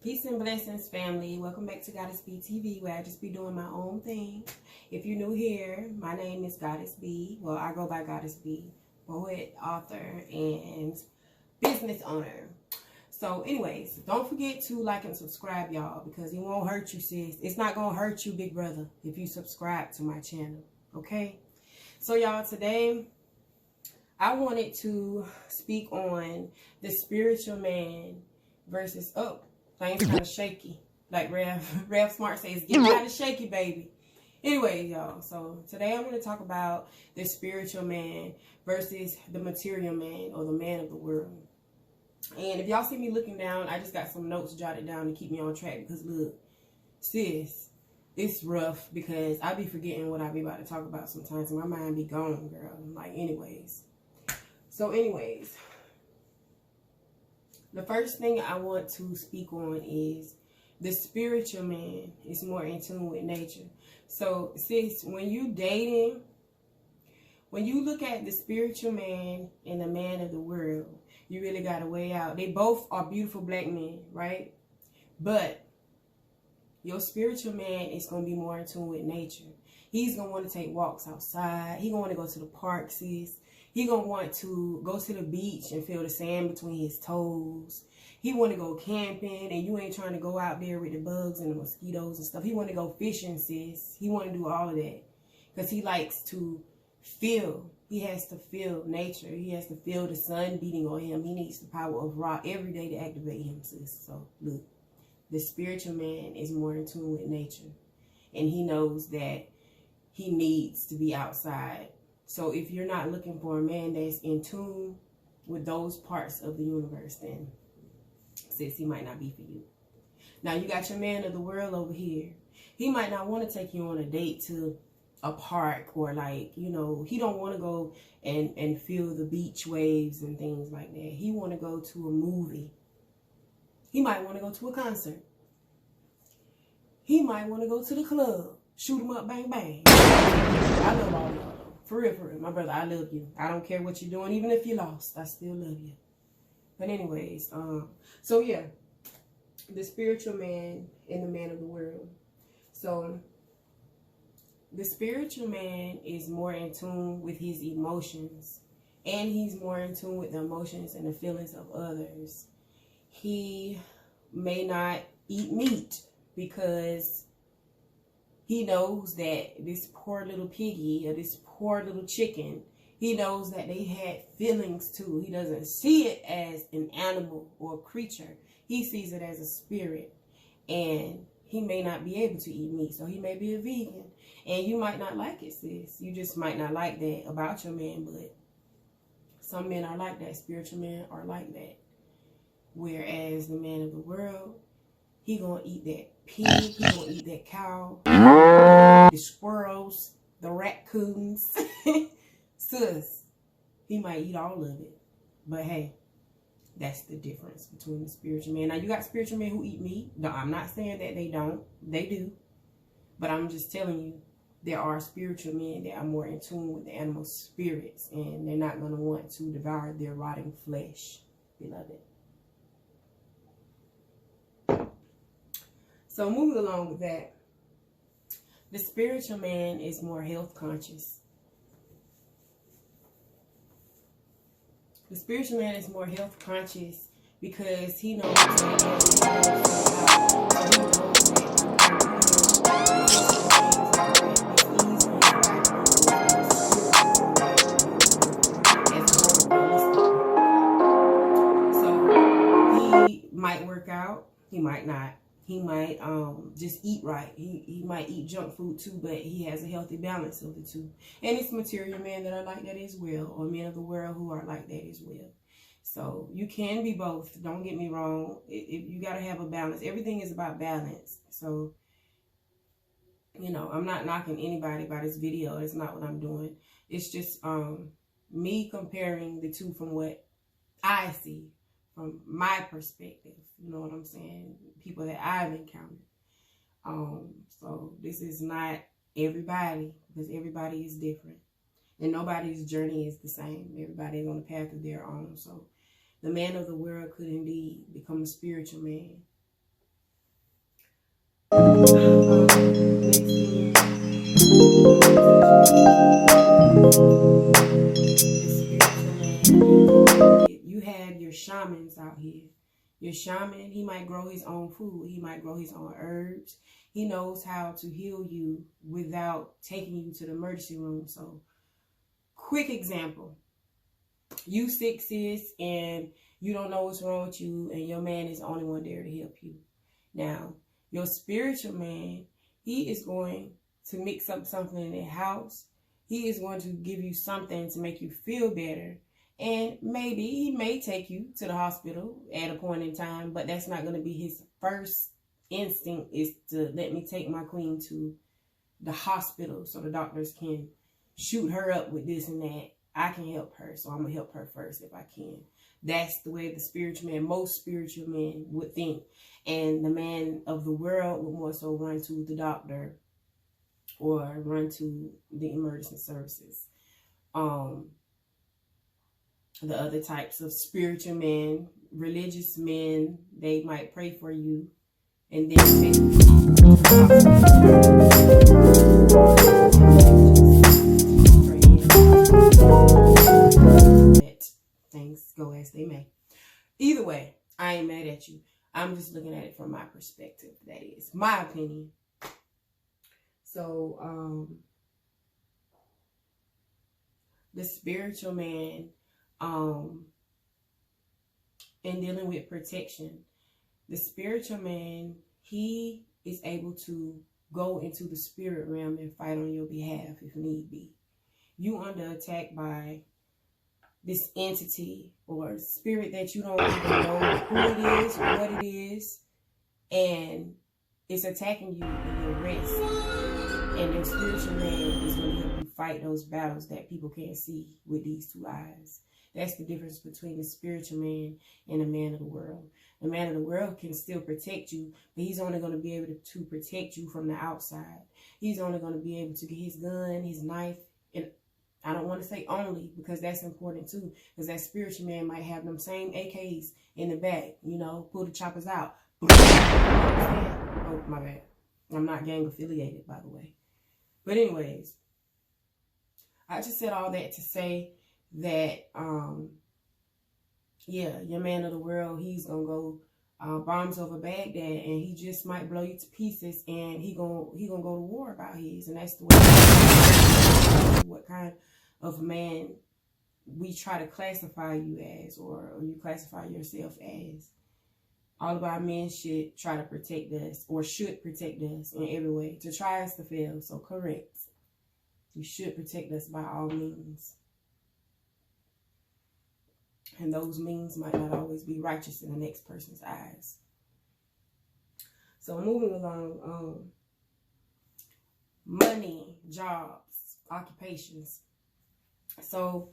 Peace and blessings, family. Welcome back to Goddess B TV, where I just be doing my own thing. If you're new here, my name is Goddess B. Well, I go by Goddess B, poet, author, and business owner. So anyways, don't forget to like and subscribe, y'all, because it won't hurt you, sis. It's not going to hurt you, big brother, if you subscribe to my channel, okay? So, y'all, today I wanted to speak on the spiritual man versus, things kind of shaky. Like Rev Smart says, get kind of shaky, baby. Anyway, y'all, so today I'm going to talk about the spiritual man versus the material man, or the man of the world. And if y'all see me looking down, I just got some notes jotted down to keep me on track, because look, sis, it's rough because I be forgetting what I be about to talk about sometimes, and my mind be gone, girl. Like, anyways. So anyways, the first thing I want to speak on is the spiritual man is more in tune with nature. So, sis, when you dating, when you look at the spiritual man and the man of the world, you really got to weigh out. They both are beautiful black men, right? But your spiritual man is going to be more in tune with nature. He's going to want to take walks outside. He's going to want to go to the park, sis. He gonna want to go to the beach and feel the sand between his toes. He want to go camping, and you ain't trying to go out there with the bugs and the mosquitoes and stuff. He want to go fishing, sis. He want to do all of that because he likes to feel. He has to feel nature. He has to feel the sun beating on him. He needs the power of Ra every day to activate him, sis. So look, the spiritual man is more in tune with nature, and he knows that he needs to be outside. So if you're not looking for a man that's in tune with those parts of the universe, then sis, he might not be for you. Now, you got your man of the world over here. He might not want to take you on a date to a park, or like, you know, he don't want to go and feel the beach waves and things like that. He want to go to a movie. He might want to go to a concert. He might want to go to the club. Shoot 'em up, bang, bang. I love all y'all. For real, my brother, I love you. I don't care what you're doing. Even if you lost, I still love you. But anyways, so yeah, the spiritual man and the man of the world. So the spiritual man is more in tune with his emotions, and he's more in tune with the emotions and the feelings of others. He may not eat meat because he knows that this poor little piggy, or this poor little chicken, he knows that they had feelings too. He doesn't see it as an animal or a creature. He sees it as a spirit. And he may not be able to eat meat, so he may be a vegan. And you might not like it, sis. You just might not like that about your man, but some men are like that. Spiritual men are like that. Whereas the man of the world, he gonna eat that pig, he gonna eat that cow, the squirrels, the raccoons. Sis, he might eat all of it. But hey, that's the difference between the spiritual man. Now, you got spiritual men who eat meat. No, I'm not saying that they don't. They do. But I'm just telling you, there are spiritual men that are more in tune with the animal spirits, and they're not going to want to devour their rotting flesh, beloved. So moving along with that, the spiritual man is more health conscious. The spiritual man is more health conscious because he knows so he might work out, he might not. He might just eat right. He might eat junk food too, but he has a healthy balance of the two. And it's material men that are like that as well, or men of the world who are like that as well. So you can be both. Don't get me wrong. You got to have a balance. Everything is about balance. So, you know, I'm not knocking anybody by this video. It's not what I'm doing. It's just me comparing the two from what I see, from my perspective. You know what I'm saying? People that I've encountered. So this is not everybody, because everybody is different. And nobody's journey is the same. Everybody is on the path of their own. So the man of the world could indeed become a spiritual man. Next thing, you have your shamans out here. Your shaman, he might grow his own food. He might grow his own herbs. He knows how to heal you without taking you to the emergency room. So, quick example. You sick, sis, and you don't know what's wrong with you, and your man is the only one there to help you. Now, your spiritual man, he is going to mix up something in the house. He is going to give you something to make you feel better. And maybe he may take you to the hospital at a point in time, but that's not going to be his first instinct, is to let me take my queen to the hospital so the doctors can shoot her up with this and that. I can help her, so I'm going to help her first if I can. That's the way the spiritual man, most spiritual men would think. And the man of the world would more so run to the doctor or run to the emergency services. The other types of spiritual men, religious men, they might pray for you and then take you let things go as they may. Either way, I ain't mad at you. I'm just looking at it from my perspective. That is my opinion. So, the spiritual man, in dealing with protection, the spiritual man, he is able to go into the spirit realm and fight on your behalf if need be. You under attack by this entity or spirit that you don't even know who it is or what it is, and it's attacking you in your rest. And your spiritual man is going to help you fight those battles that people can't see with these two eyes. That's the difference between the spiritual man and the man of the world. The man of the world can still protect you, but he's only going to be able to protect you from the outside. He's only going to be able to get his gun, his knife, and I don't want to say only, because that's important too, because that spiritual man might have them same AKs in the back, you know, pull the choppers out. Oh, my bad. I'm not gang affiliated, by the way. But anyways, I just said all that to say that, yeah, your man of the world, he's going to go bombs over Baghdad, and he just might blow you to pieces, and he gonna go to war about his. And that's the way, what kind of man we try to classify you as, or you classify yourself as. All of our men should try to protect us, or should protect us in every way. To try us to fail, so correct. You should protect us by all means. And those means might not always be righteous in the next person's eyes. So moving along, money, jobs, occupations. So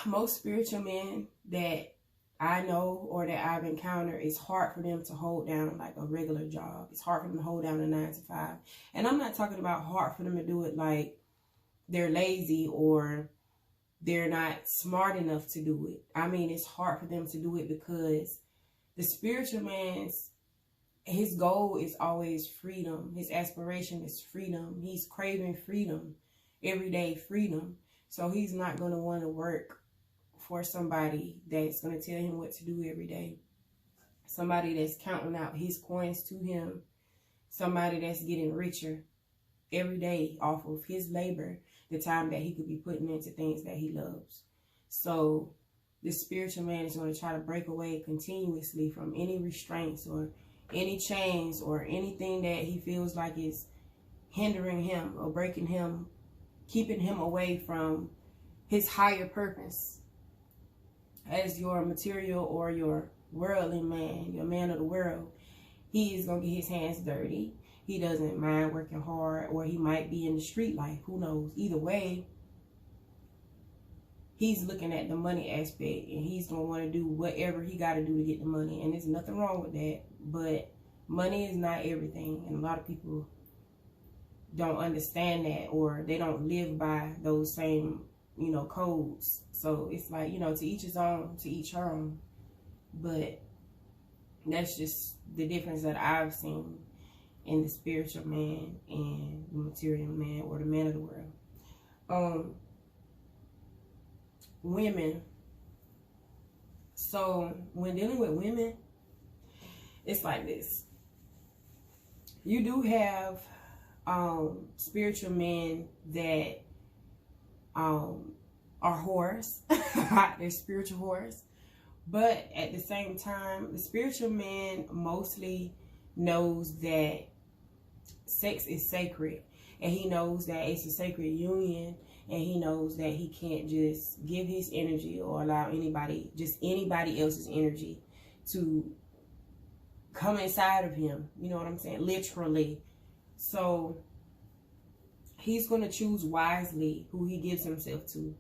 most spiritual men that I know or that I've encountered, it's hard for them to hold down like a regular job. It's hard for them to hold down a 9 to 5. And I'm not talking about hard for them to do it like they're lazy or they're not smart enough to do it. I mean, it's hard for them to do it because the spiritual man's, his goal is always freedom. His aspiration is freedom. He's craving freedom, everyday freedom. So he's not going to want to work for somebody that's going to tell him what to do every day. Somebody that's counting out his coins to him. Somebody that's getting richer every day off of his labor, the time that he could be putting into things that he loves. So the spiritual man is going to try to break away continuously from any restraints or any chains or anything that he feels like is hindering him or breaking him, keeping him away from his higher purpose. As your material or your worldly man, your man of the world, he is going to get his hands dirty. He doesn't mind working hard, or he might be in the street life. Who knows? Either way, he's looking at the money aspect, and he's going to want to do whatever he got to do to get the money. And there's nothing wrong with that, but money is not everything. And a lot of people don't understand that, or they don't live by those same, codes. So it's like, to each his own, to each her own. But that's just the difference that I've seen. and the spiritual man and the material man, or the man of the world. Women. So when dealing with women, it's like this. You do have spiritual men that are whores. They're spiritual whores. But at the same time, the spiritual man mostly knows that sex is sacred. And he knows that it's a sacred union. And he knows that he can't just give his energy or allow anybody else's energy to come inside of him. You know what I'm saying? Literally. So he's going to choose wisely who he gives himself to.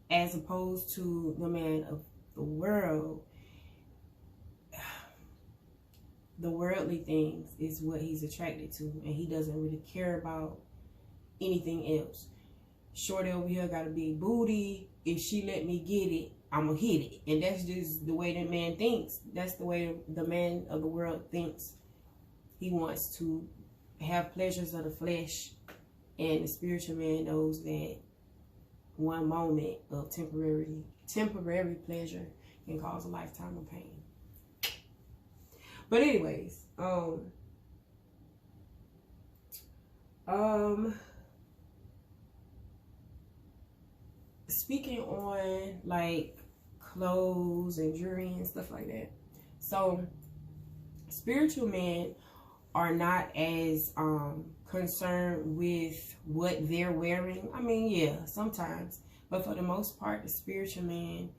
As opposed to the man of the world. The worldly things is what he's attracted to. And he doesn't really care about anything else. Shorty over here got a big booty. If she let me get it, I'm going to hit it. And that's just the way that man thinks. That's the way the man of the world thinks. He wants to have pleasures of the flesh. And the spiritual man knows that one moment of temporary pleasure can cause a lifetime of pain. But anyways, speaking on like clothes and jewelry and stuff like that. So spiritual men are not as concerned with what they're wearing. I mean, yeah, sometimes, but for the most part, the spiritual man,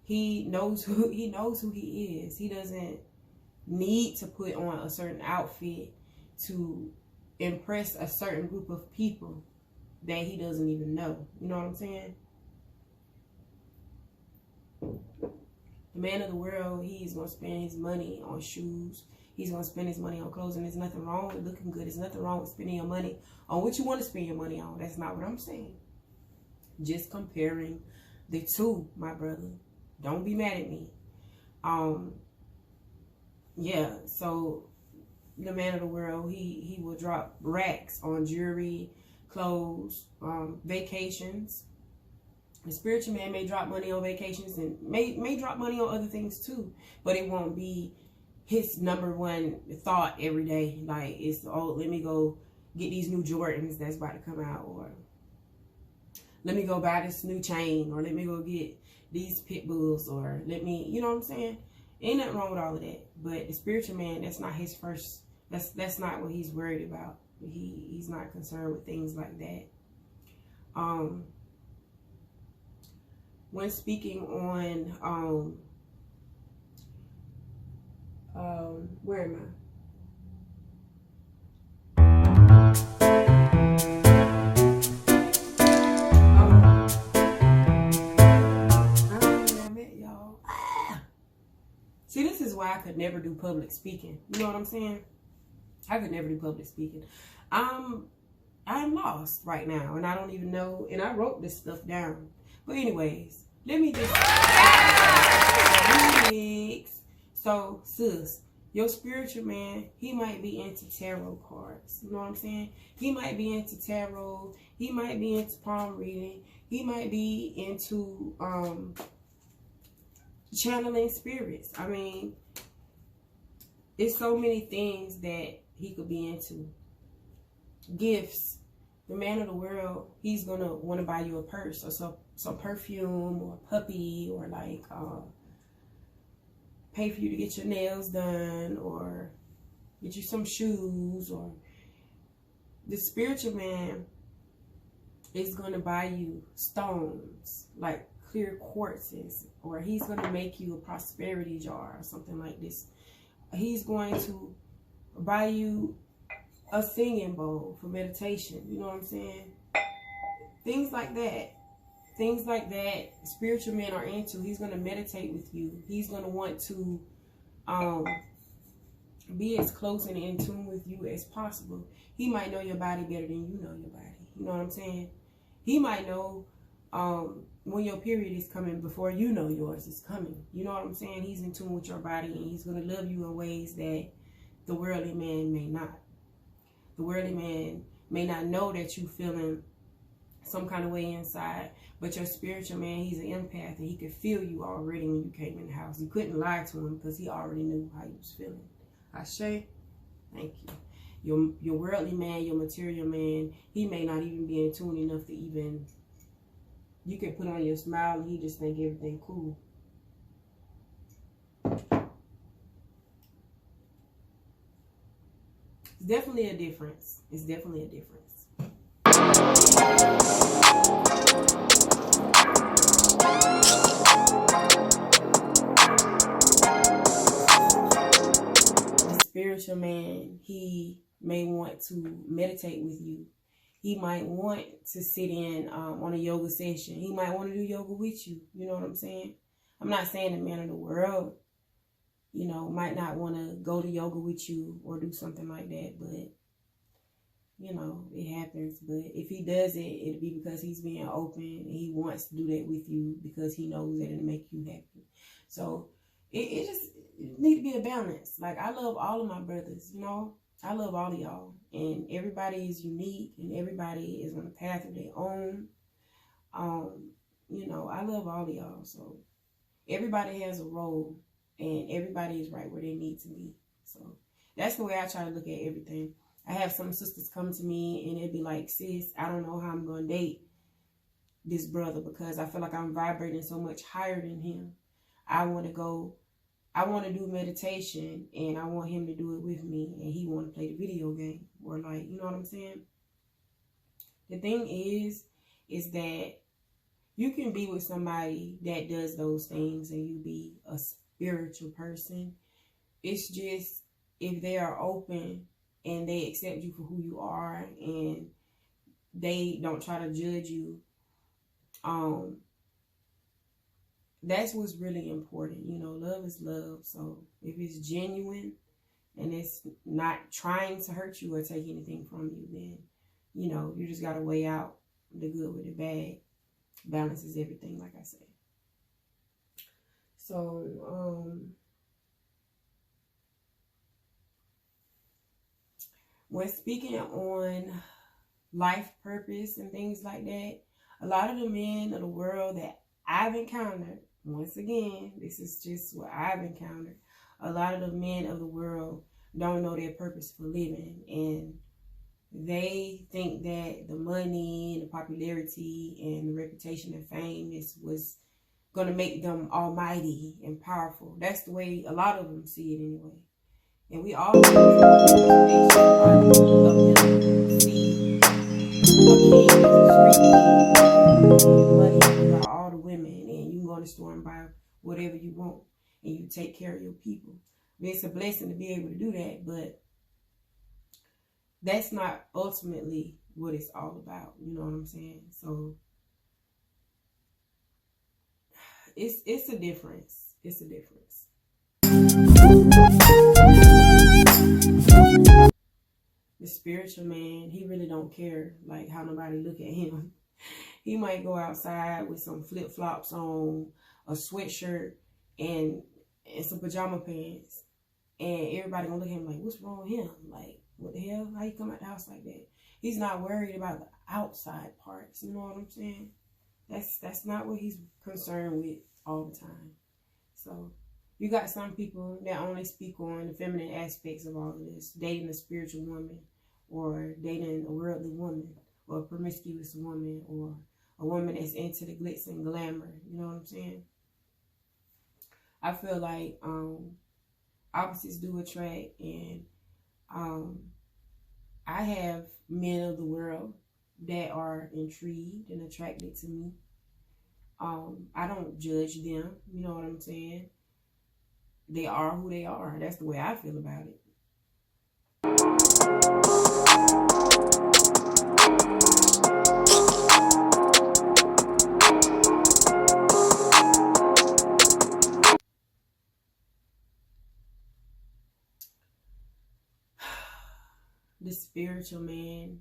he knows who he is. He doesn't need to put on a certain outfit to impress a certain group of people that he doesn't even know. You know what I'm saying? The man of the world, he's going to spend his money on shoes. He's going to spend his money on clothes, and there's nothing wrong with looking good. There's nothing wrong with spending your money on what you want to spend your money on. That's not what I'm saying. Just comparing the two, my brother. Don't be mad at me. Yeah, so the man of the world, he will drop racks on jewelry, clothes, vacations. The spiritual man may drop money on vacations and may drop money on other things too, but it won't be his number one thought every day. Like, it's, oh, let me go get these new Jordans that's about to come out, or let me go buy this new chain, or let me go get these pit bulls, or let me, you know what I'm saying? Ain't nothing wrong with all of that. But the spiritual man, that's not his first, that's not what he's worried about. He's not concerned with things like that. When speaking on where am I? See, this is why I could never do public speaking. You know what I'm saying? I could never do public speaking. I'm lost right now, and I don't even know. And I wrote this stuff down. But anyways, let me just. So, sis, your spiritual man, he might be into tarot cards. You know what I'm saying? He might be into tarot. He might be into palm reading. He might be into channeling spirits. I mean, it's so many things that he could be into. Gifts. The man of the world, he's going to want to buy you a purse or some perfume or a puppy, or like pay for you to get your nails done, or get you some shoes. Or the spiritual man is going to buy you stones, like clear quartzes, or he's going to make you a prosperity jar or something like this. He's going to buy you a singing bowl for meditation. You know what I'm saying? Things like that. Things like that spiritual men are into. He's going to meditate with you. He's going to want to be as close and in tune with you as possible. He might know your body better than you know your body. You know what I'm saying? He might know when your period is coming before you know yours is coming. You know what I'm saying? He's in tune with your body, and he's going to love you in ways that The worldly man may not. The worldly man may not know that you feeling some kind of way inside, but your spiritual man, he's an empath, and he could feel you already when you came in the house. You couldn't lie to him because he already knew how you was feeling. Ashe, thank you. Your worldly man, your material man, he may not even be in tune enough to even, you can put on your smile and he just think everything cool. It's definitely a difference. It's definitely a difference. The spiritual man, he may want to meditate with you. He might want to sit in on a yoga session. He might want to do yoga with you. You know what I'm saying? I'm not saying the man of the world, you know, might not want to go to yoga with you or do something like that, but you know, it happens. But if he does it, it'll be because he's being open and he wants to do that with you because he knows that it'll make you happy. So it just need to be a balance. Like, I love all of my brothers, you know. I love all of y'all. And everybody is unique and everybody is on a path of their own. You know, I love all of y'all. So everybody has a role and everybody is right where they need to be. So that's the way I try to look at everything. I have some sisters come to me and they'd be like, sis, I don't know how I'm going to date this brother because I feel like I'm vibrating so much higher than him. I want to do meditation and I want him to do it with me and he want to play the video game or, like, you know what I'm saying? The thing is that you can be with somebody that does those things and you be a spiritual person. It's just if they are open and they accept you for who you are and they don't try to judge you, that's what's really important. You know, love is love. So if it's genuine and it's not trying to hurt you or take anything from you, then, you know, you just got to weigh out the good with the bad. Balances everything, like I said. So, when speaking on life purpose and things like that, a lot of the men of the world that I've encountered, once again, this is just what I've encountered, a lot of the men of the world don't know their purpose for living, and they think that the money and the popularity and the reputation and fame was going to make them almighty and powerful. That's the way a lot of them see it anyway. And we all see money about all the women, and you can go to the store and buy whatever you want and you take care of your people. It's a blessing to be able to do that, but that's not ultimately what it's all about. You know what I'm saying? So it's a difference. It's a difference. The spiritual man, he really don't care like how nobody look at him. He might go outside with some flip-flops on, a sweatshirt, and some pajama pants, and everybody gonna look at him like, what's wrong with him? Like, what the hell? How you come out the house like that? He's not worried about the outside parts. You know what I'm saying? That's not what he's concerned with all the time. So you got some people that only speak on the feminine aspects of all of this, dating a spiritual woman or dating a worldly woman or a promiscuous woman or a woman that's into the glitz and glamour. You know what I'm saying? I feel like opposites do attract, and I have men of the world that are intrigued and attracted to me. I don't judge them. You know what I'm saying? They are who they are. That's the way I feel about it. The spiritual man,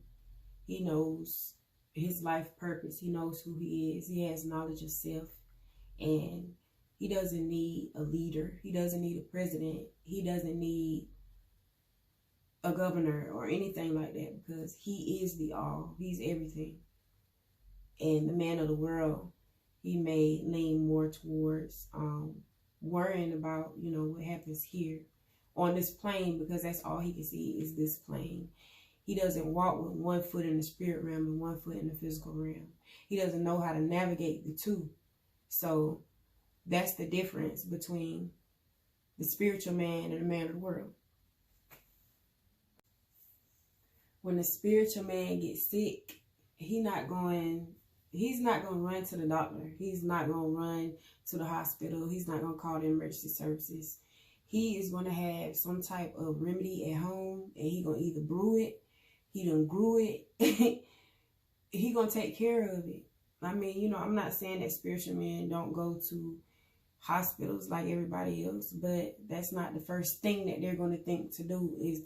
he knows his life purpose. He knows who he is. He has knowledge of self, and he doesn't need a leader. He doesn't need a president. He doesn't need a governor or anything like that, because he is the all. He's everything. And the man of the world, he may lean more towards worrying about, you know, what happens here on this plane, because that's all he can see is this plane. He doesn't walk with one foot in the spirit realm and one foot in the physical realm. He doesn't know how to navigate the two. So that's the difference between the spiritual man and the man of the world. When the spiritual man gets sick, he's not going to run to the doctor. He's not going to run to the hospital. He's not going to call the emergency services. He is going to have some type of remedy at home, and he's going to either brew it, he done grew it, he going to take care of it. I mean, you know, I'm not saying that spiritual men don't go to hospitals like everybody else, but that's not the first thing that they're going to think to do is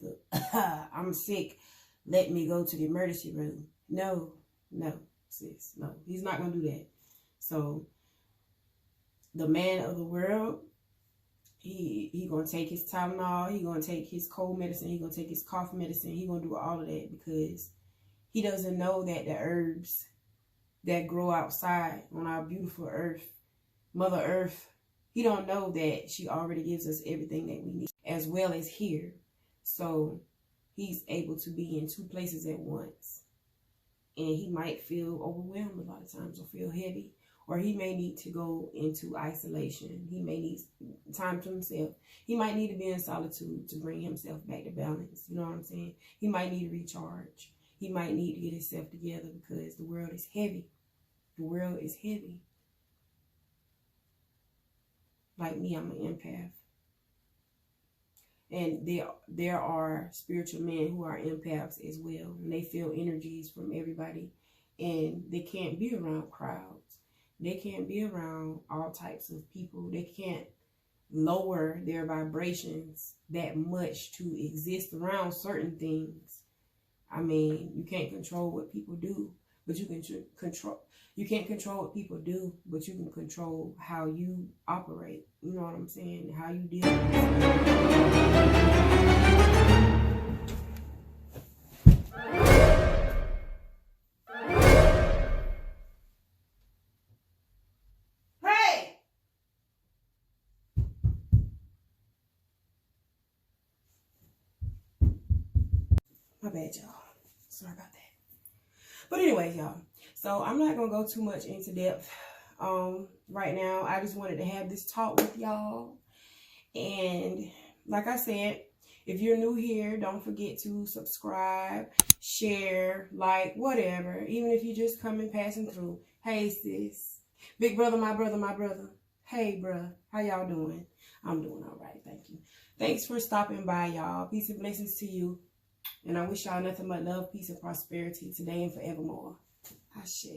I'm sick, let me go to the emergency room. No, sis, no. He's not going to do that. So the man of the world, he going to take his Tylenol, he going to take his cold medicine, he going to take his cough medicine, he going to do all of that, because he doesn't know that the herbs that grow outside on our beautiful earth, Mother Earth, he don't know that she already gives us everything that we need, as well as here. So he's able to be in two places at once. And he might feel overwhelmed a lot of times, or feel heavy, or he may need to go into isolation. He may need time to himself. He might need to be in solitude to bring himself back to balance. You know what I'm saying? He might need to recharge. He might need to get himself together, because the world is heavy. The world is heavy. Like me, I'm an empath. And there are spiritual men who are empaths as well. And they feel energies from everybody. And they can't be around crowds. They can't be around all types of people. They can't lower their vibrations that much to exist around certain things. I mean, you can't control what people do, but you can control. You can't control what people do, but you can control how you operate. You know what I'm saying? How you deal with Hey! My bad, y'all. Sorry about that. But anyway, y'all. So I'm not going to go too much into depth right now. I just wanted to have this talk with y'all. And like I said, if you're new here, don't forget to subscribe, share, like, whatever. Even if you just coming, passing through. Hey, sis. Big brother, my brother, my brother. Hey, bruh. How y'all doing? I'm doing all right. Thank you. Thanks for stopping by, y'all. Peace and blessings to you. And I wish y'all nothing but love, peace, and prosperity today and forevermore. Ashe.